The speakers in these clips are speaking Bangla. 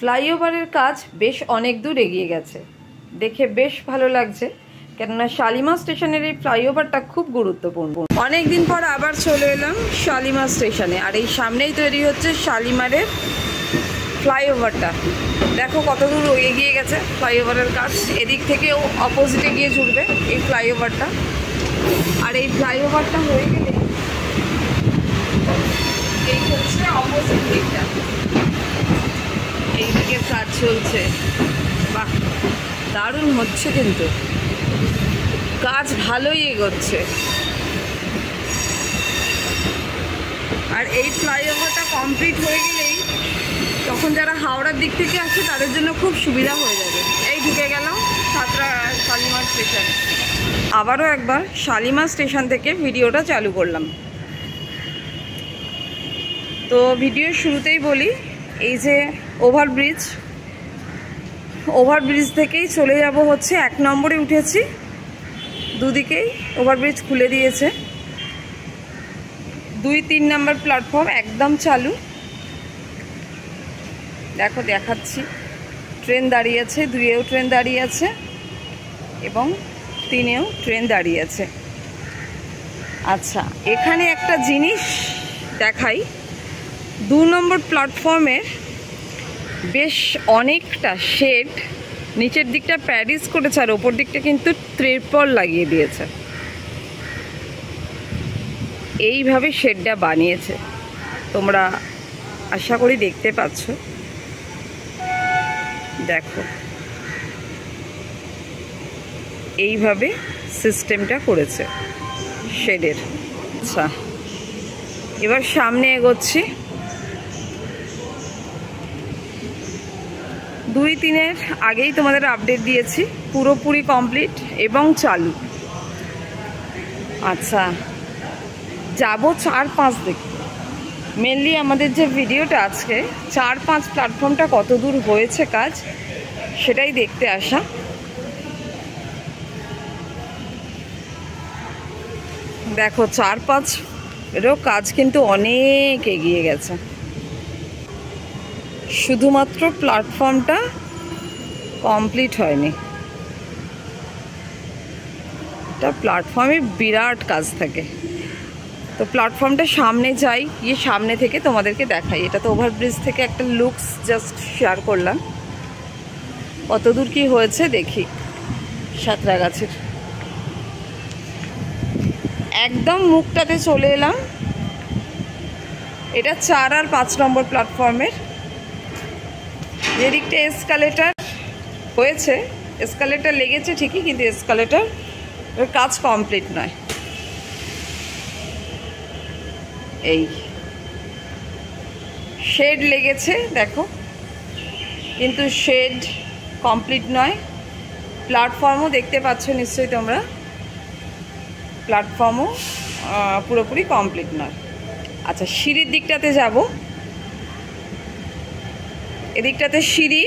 ফ্লাইওভারের কাজ বেশ অনেক দূর এগিয়ে গেছে, দেখে বেশ ভালো লাগছে। কেননা শালিমার স্টেশনের এই ফ্লাইওভারটা খুব গুরুত্বপূর্ণ। অনেকদিন পর আবার চলে এলাম শালিমার স্টেশনে, আর এই সামনেই তৈরি হচ্ছে শালিমারের ফ্লাইওভারটা। দেখো কত দূর এগিয়ে গেছে ফ্লাইওভারের কাজ। এদিক থেকেও অপোজিটে গিয়ে জুড়বে এই ফ্লাইওভারটা। আর এই ফ্লাইওভারটা হয়ে গেলে এই হচ্ছে অপোজিট দিকটা, এইদিকে কাজ চলছে। বাহ, দারুণ হচ্ছে, কিন্তু কাজ ভালোই এগোচ্ছে। আর এই ফ্লাইওভারটা কমপ্লিট হয়ে গেলেই তখন যারা হাওড়ার দিক থেকে আসে তাদের জন্য খুব সুবিধা হয়ে যাবে। এই ঢুকে গেলাম শালিমার স্টেশন। আবারও একবার শালিমার স্টেশন থেকে ভিডিওটা চালু করলাম। তো ভিডিওর শুরুতেই বলি, এই যে ওভারব্রিজ থেকেই চলে যাব হচ্ছে 1 নম্বরে উঠেছি। দুদিকেই ওভারব্রিজ খুলে দিয়েছে। 2-3 নম্বর প্ল্যাটফর্ম একদম চালু। দেখো দেখাচ্ছি, ট্রেন দাঁড়িয়ে আছে, 2-এও ট্রেন দাঁড়িয়ে আছে এবং 3-এও ট্রেন দাঁড়িয়ে আছে। আচ্ছা, এখানে একটা জিনিস দেখাই। 2 নম্বর প্ল্যাটফর্মের বেশ অনেকটা শেড, নিচের দিকটা প্যারিস করেছে আর ওপর দিকটা কিন্তু ত্রিপল লাগিয়ে দিয়েছে। এইভাবে শেডটা বানিয়েছে, তোমরা আশা করি দেখতে পাচ্ছ। দেখো এইভাবে সিস্টেমটা করেছে শেডের। আচ্ছা, এবার সামনে এগোচ্ছি। 2-3-এর আগেই তোমাদের আপডেট দিয়েছি, পুরোপুরি কমপ্লিট এবং চালু। আচ্ছা, যাব 4-5 দেখতে। মেনলি আমাদের যে ভিডিওটা আজকে 4-5 প্ল্যাটফর্মটা কত দূর হয়েছে কাজ, সেটাই দেখতে আসা। দেখো 4-5 এরও কাজ কিন্তু অনেক এগিয়ে গেছে। শুধুমাত্র প্ল্যাটফর্মটা কমপ্লিট হয়নি, এটা প্ল্যাটফর্মে বিরাট কাজ থাকে। তো প্ল্যাটফর্মটা সামনে যাই, গিয়ে সামনে থেকে তোমাদেরকে দেখাই। এটা তো ওভারব্রিজ থেকে একটা লুকস জাস্ট শেয়ার করলাম। কতদূর কি হয়েছে দেখি। সাঁতরাগাছির একদম মুখটাতে চলে এলাম। এটা 4 আর 5 নম্বর প্ল্যাটফর্মের। যেদিকটা এসকালেটার হয়েছে, এসকালেটার লেগেছে ঠিকই, কিন্তু এসকালেটার কাজ কমপ্লিট নয়। এই শেড লেগেছে দেখো, কিন্তু শেড কমপ্লিট নয়। প্ল্যাটফর্মও দেখতে পাচ্ছ নিশ্চয়ই তোমরা, প্ল্যাটফর্মও পুরোপুরি কমপ্লিট নয়। আচ্ছা, সিঁড়ির দিকটাতে যাব। এদিকটাতে সিঁড়ি,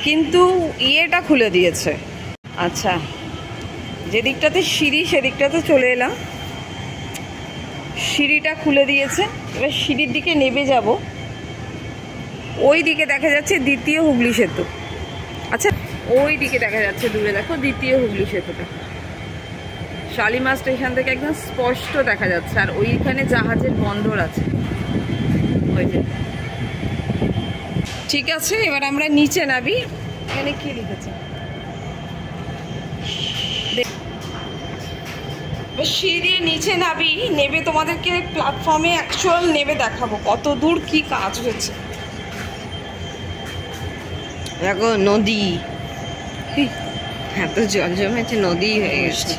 কিন্তু ইয়েটা খুলে দিয়েছে। আচ্ছা, যেদিকটাতে সিঁড়ি সেদিকটাতে চলে এলাম। সিঁড়িটা খুলে দিয়েছে। এবার সিঁড়ির দিকে নেমে যাব। ওই দিকে দেখা যাচ্ছে 2য় হুগলি সেতু। আচ্ছা, ওই দিকে দেখা যাচ্ছে দূরে, দেখো 2য় হুগলি সেতুটা শালিমার স্টেশন থেকে একদম স্পষ্ট দেখা যাচ্ছে। আর ওইখানে জাহাজের বন্দর আছে, ওই যে। ঠিক আছে, এবার আমরা নিচে নামি। এখানে কি লিখেছে, সিঁড়ি দিয়ে নিচে নামি। নেবে তোমাদেরকে প্ল্যাটফর্মে অ্যাকচুয়াল নেবে দেখাবো কত দূর কি কাজ হচ্ছে। দেখো নদী, এত জল জমেছে, নদী হয়ে গেছে।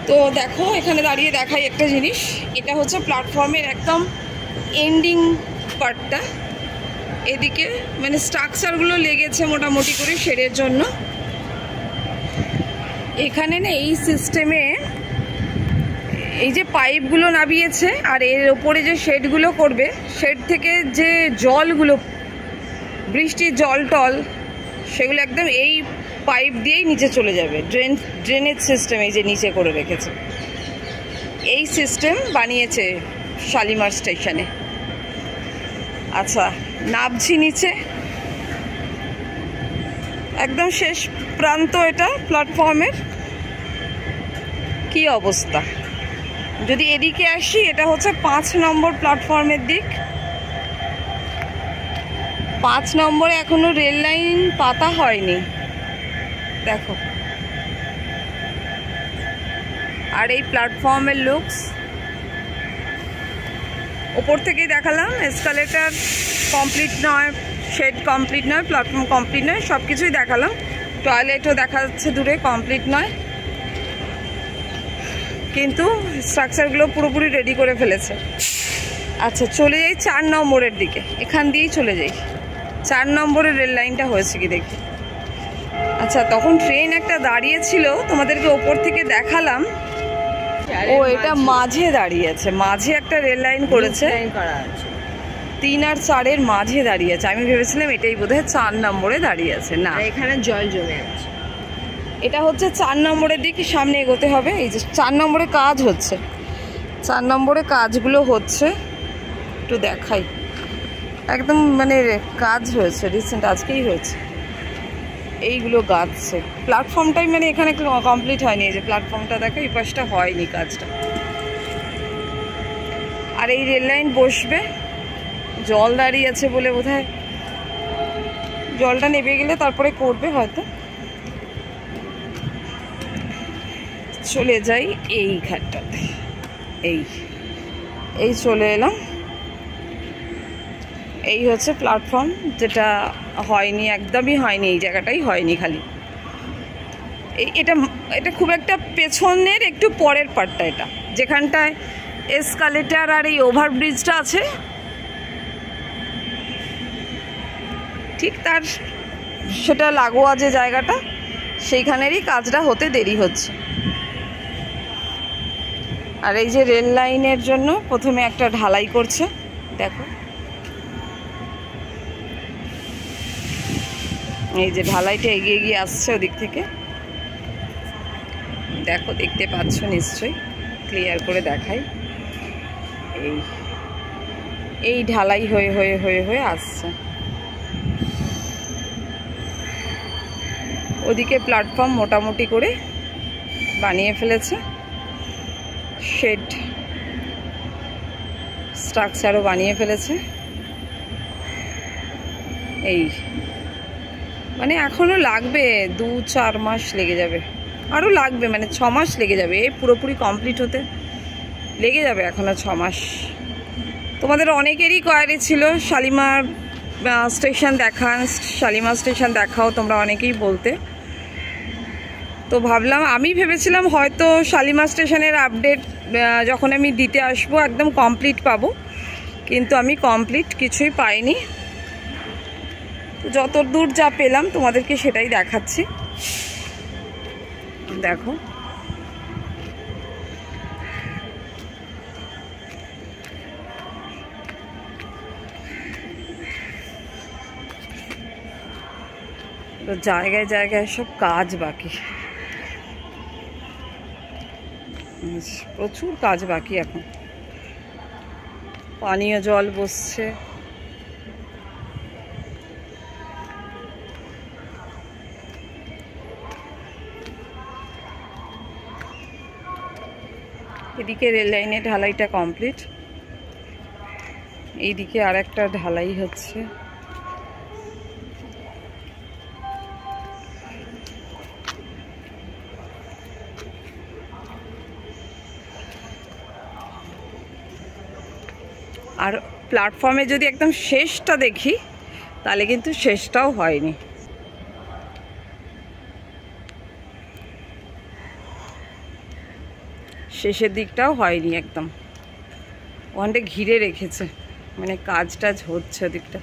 তো দেখো এখানে দাঁড়িয়ে দেখাই একটা জিনিস। এটা হচ্ছে প্ল্যাটফর্মের একদম এন্ডিং পার্টটা। এদিকে মানে স্ট্রাকচারগুলো লেগেছে মোটামুটি করে শেডের জন্য। এখানে না এই সিস্টেমে এই যে পাইপগুলো নামিয়েছে, আর এর ওপরে যে শেডগুলো করবে, শেড থেকে যে জলগুলো, বৃষ্টির জল টল, সেগুলো একদম এই পাইপ দিয়েই নিচে চলে যাবে। ড্রেনেজ সিস্টেম এই যে নিচে করে রেখেছে, এই সিস্টেম বানিয়েছে শালিমার স্টেশনে। আচ্ছা, নামছি নিচে, একদম শেষ প্রান্ত এটা প্ল্যাটফর্মের। কি অবস্থা! যদি এদিকে আসি, এটা হচ্ছে 5 নম্বর প্ল্যাটফর্মের দিক। 5 নম্বরে এখনো রেল লাইন পাতা হয়নি, দেখো। আর এই প্ল্যাটফর্মের লুকস ওপর থেকেই দেখালাম। এসকালেটার কমপ্লিট নয়, শেড কমপ্লিট নয়, প্ল্যাটফর্ম কমপ্লিট নয়, সব কিছুই দেখালাম। টয়লেটও দেখা যাচ্ছে দূরে, কমপ্লিট নয়, কিন্তু স্ট্রাকচারগুলো পুরোপুরি রেডি করে ফেলেছে। আচ্ছা, চলে যাই 4 নম্বরের দিকে, এখান দিয়েই চলে যাই। 4 নম্বরের রেল লাইনটা হয়েছে কি দেখি। আচ্ছা, তখন ট্রেন একটা দাঁড়িয়েছিল, তোমাদেরকে ওপর থেকে দেখালাম। ও, এটা মাঝে দাঁড়িয়েছে, মাঝে একটা রেল লাইন করেছে। 3 আর 4-এর মাঝে দাঁড়িয়ে আছে। আমি ভেবেছিলাম এটাই বোধহয় 4 নম্বরে দাঁড়িয়ে আছে। না, এখানে জল জমে আছে। এটা হচ্ছে 4 নম্বরের দিকে সামনে এগোতে হবে। এই যে 4 নম্বরে কাজ হচ্ছে, 4 নম্বরে কাজগুলো হচ্ছে, একটু দেখাই। একদম মানে কাজ হয়েছে, রিসেন্ট আজকেই হয়েছে। এইগুলো গাছছে প্ল্যাটফর্মটাই, মানে এখানে কমপ্লিট হয়নি। এই যে প্ল্যাটফর্মটা দেখো, এই পাশটা হয়নি কাজটা। আর এই রেল লাইন বসবে, জল দাঁড়িয়ে আছে বলে বোধহয়, জলটা নেমে গেলে তারপরে করবে হয়তো। চলে যাই এই ঘাটটাতে, এই চলে এলাম। এই হচ্ছে প্ল্যাটফর্ম, যেটা হয়নি, একদমই হয়নি, এই জায়গাটাই হয়নি। খালি এটা খুব একটা পেছনের একটু পরের পার্টটা, এটা যেখানটায় এসকালেটার আর এই ওভারব্রিজটা আছে, ঠিক তার সেটা লাগোয়া যে জায়গাটা, সেইখানেরই কাজটা হতে দেরি হচ্ছে। আর এই যে রেল লাইনের জন্য প্রথমে একটা ঢালাই করছে, দেখো। এই যে ঢালাইটা এগিয়ে গিয়ে আসছে ওদিক থেকে, দেখো, দেখতে পাচ্ছ নিশ্চয়ই, ক্লিয়ার করে দেখাই। এই ঢালাই হয়ে হয়ে হয়ে হয়ে আসছে। ওদিকে প্ল্যাটফর্ম মোটামুটি করে বানিয়ে ফেলেছে, শেড স্ট্রাকচারও বানিয়ে ফেলেছে। এই মানে এখনো লাগবে 2-4 মাস লেগে যাবে, আরও লাগবে, মানে 6 মাস লেগে যাবে। এই পুরোপুরি কমপ্লিট হতে লেগে যাবে এখনো 6 মাস। তোমাদের অনেকেরই কোয়ারি ছিল শালিমার স্টেশন দেখান, শালিমার স্টেশন দেখাও, তোমরা অনেকেই বলতে। তো ভাবলাম, আমি ভেবেছিলাম হয়তো শালিমার স্টেশনের আপডেট যখন আমি দিতে আসবো একদম কমপ্লিট পাবো, কিন্তু আমি কমপ্লিট কিছুই পাইনি। যত দূর যা পেলাম তোমাদেরকে সেটাই দেখাচ্ছি, দেখো। তো জায়গায় জায়গায় সব কাজ বাকি, প্রচুর কাজ বাকি এখন। পানীয় জল বসছে, এদিকে রেল লাইনের ঢালাইটা কমপ্লিট, এইদিকে আর একটা ঢালাই হচ্ছে। আর প্ল্যাটফর্মে যদি একদম শেষটা দেখি, তাহলে কিন্তু শেষটাও হয়নি। শেষের দিকটাও হয়নি একদম, ওখানটা ঘিরে রেখেছে, মানে কাজ টাজ হচ্ছে ওদিকটা।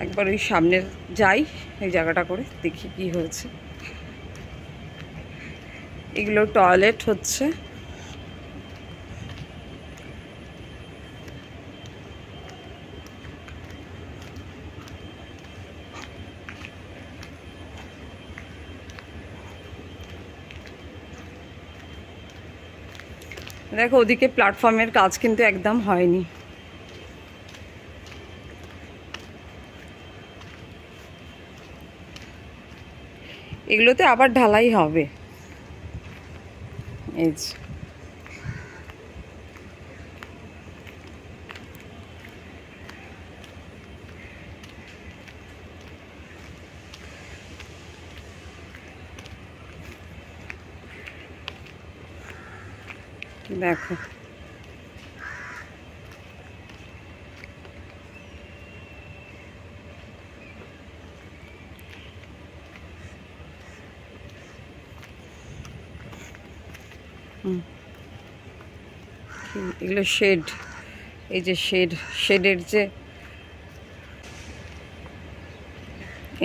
একবার ওই সামনে যাই, এই জায়গাটা করে দেখি কি হয়েছে। এগুলো টয়লেট হচ্ছে, দেখো ওদিকে প্ল্যাটফর্মের কাজ কিন্তু একদম হয়নি। এগুলোতে আবার ঢালাই হবে। এই যে দেখো এগুলো শেড, এই যে শেডের যে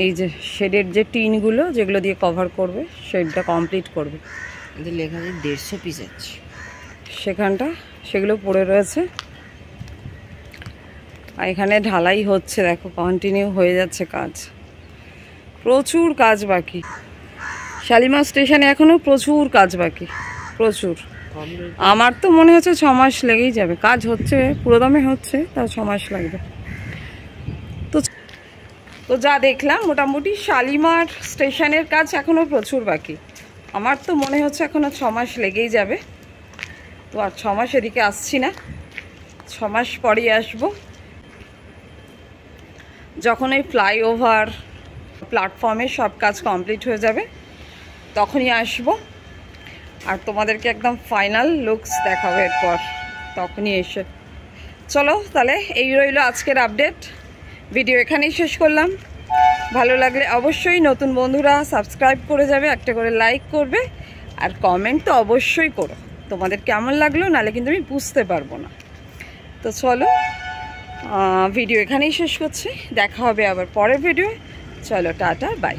এই যে শেডের যে টিনগুলো যেগুলো দিয়ে কভার করবে, শেডটা কমপ্লিট করবে। এদের লেখা আছে 150 পিস আছে সেখানটা, সেগুলো পড়ে রয়েছে। আর এখানে ঢালাই হচ্ছে, দেখো কন্টিনিউ হয়ে যাচ্ছে কাজ, প্রচুর কাজ বাকি। শালিমার স্টেশনে এখনও প্রচুর কাজ বাকি, প্রচুর। আমার তো মনে হচ্ছে 6 মাস লেগেই যাবে। কাজ হচ্ছে, পুরোদমে হচ্ছে, তাও 6 মাস লাগবে। তো যা দেখলাম মোটামুটি শালিমার স্টেশনের কাজ এখনও প্রচুর বাকি। আমার তো মনে হচ্ছে এখনও 6 মাস লেগেই যাবে। তো আর 6 মাস এদিকে আসছি না, 6 মাস পরেই আসবো, যখন এই ফ্লাইওভার প্ল্যাটফর্মে সব কাজ কমপ্লিট হয়ে যাবে তখনই আসবো। আর তোমাদেরকে একদম ফাইনাল লুকস দেখাবো এরপর, তখনই এসে। চলো তাহলে এই রইল আজকের আপডেট। ভিডিও এখানেই শেষ করলাম। ভালো লাগলে অবশ্যই নতুন বন্ধুরা সাবস্ক্রাইব করে যাবে, একটা করে লাইক করবে, আর কমেন্ট তো অবশ্যই করো তোমাদের কেমন লাগলো, নাহলে কিন্তু আমি বুঝতে পারবো না। তো চলো ভিডিও এখানেই শেষ করছি, দেখা হবে আবার পরের ভিডিও। চলো টাটা, বাই।